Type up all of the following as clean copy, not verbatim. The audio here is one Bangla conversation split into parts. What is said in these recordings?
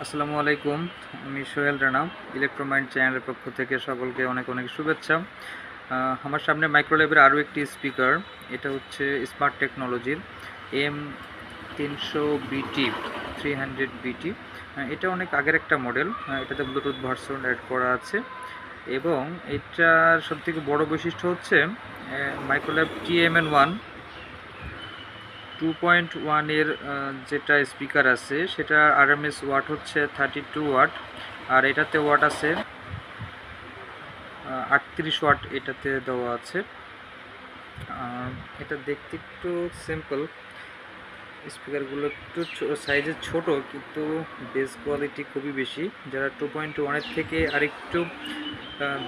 আসসালামু আলাইকুম। আমি সোহেল রানা, ইলেকট্রোমাইন্ড চ্যানেলের পক্ষ থেকে সকলকে অনেক অনেক শুভেচ্ছা। আমার সামনে মাইক্রোল্যাবের আরও একটি স্পিকার, এটা হচ্ছে স্মার্ট টেকনোলজির M300BT 300BT। এটা অনেক আগের একটা মডেল, এটাতে ব্লুটুথ ভার্সন অ্যাড করা আছে এবং এটার সবথেকে বড় বৈশিষ্ট্য হচ্ছে মাইক্রোল্যাব TMN1 2.1 এর যেটা স্পিকার আছে সেটা আরএমএস ওয়াট হচ্ছে 32 ওয়াট, আর এটাতে ওয়াট আছে 38 ওয়াট এটাতে দেওয়া আছে। এটা দেখতে একটু সিম্পল, স্পিকারগুলো একটু সাইজে ছোট কিন্তু বেস কোয়ালিটি খুবই বেশি। যারা 2.1 এর থেকে আরেকটু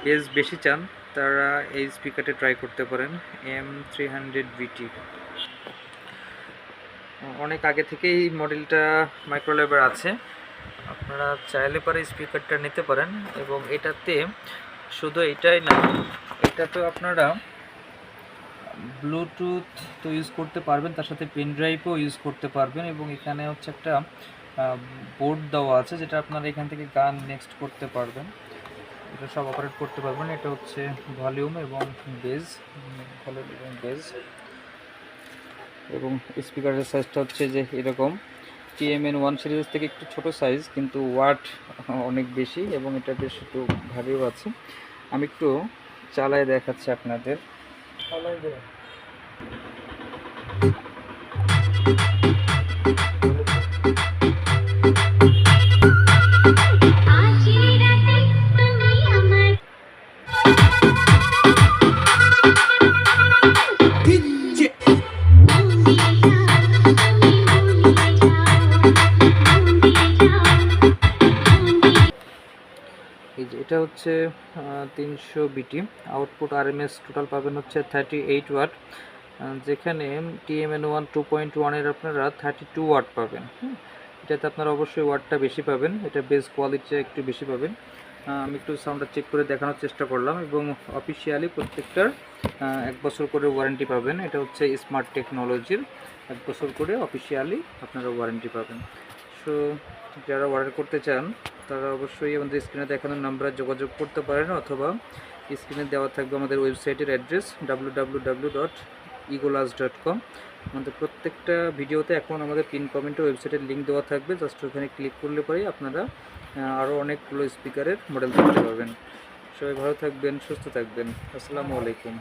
বেস বেশি চান তারা এই স্পিকারটা ট্রাই করতে পারেন, M300BT। অনেক আগে থেকেই মডেলটা মাইক্রোল্যাবের আছে, আপনারা চাইলে পরে স্পিকারটা নিতে পারেন। এবং এটাতে শুধু এটাই না, এটাতেও আপনারা ব্লুটুথ তো ইউজ করতে পারবেন, তার সাথে পেন ড্রাইভও ইউজ করতে পারবেন। এবং এখানে হচ্ছে একটা বোর্ড দেওয়া আছে যেটা আপনারা এখান থেকে গান নেক্সট করতে পারবেন, এটা সব অপারেট করতে পারবেন। এটা হচ্ছে ভলিউম এবং বেজ, ভলিউম এবং বেজ। এবং স্পিকারের সাইজটা হচ্ছে যে এরকম, TMN1 সিরিজ থেকে একটু ছোট সাইজ কিন্তু ওয়াট অনেক বেশি এবং এটা বেশ একটু ভারীও আছে। আমি একটু চালায় দেখাচ্ছি আপনাদের। এই যে এটা হচ্ছে 300BT, আউটপুট আরএমএস টোটাল পাবেন হচ্ছে 38 ওয়াট, যেখানে TMN1 2.1 এর আপনারা 32 ওয়াট পাবেন। এটাতে আপনারা অবশ্যই ওয়াটটা বেশি পাবেন, এটা বেস কোয়ালিটি একটু বেশি পাবেন। আমি একটু সাউন্ডটা চেক করে দেখানোর চেষ্টা করলাম। এবং অফিসিয়ালি প্রত্যেকটার 1 বছর করে ওয়ারেন্টি পাবেন। এটা হচ্ছে স্মার্ট টেকনোলজির 1 বছর করে অফিসিয়ালি আপনারা ওয়ারেন্টি পাবেন। সো যারা অর্ডার করতে চান তারা অবশ্যই আমাদের স্ক্রিনে দেখানো নাম্বারে যোগাযোগ করতে পারেন, অথবা স্ক্রিনে দেওয়া থাকবে আমাদের ওয়েবসাইটের অ্যাড্রেস www.egolas.com। আমাদের প্রত্যেকটা ভিডিওতে এখন আমাদের পিন কমেন্টে ওয়েবসাইটের লিঙ্ক দেওয়া থাকবে, জাস্ট ওখানে ক্লিক করলে পরেই আপনারা আরও অনেকগুলো স্পিকারের মডেল দেখতে পাবেন। সবাই ভালো থাকবেন, সুস্থ থাকবেন। আসসালামু আলাইকুম।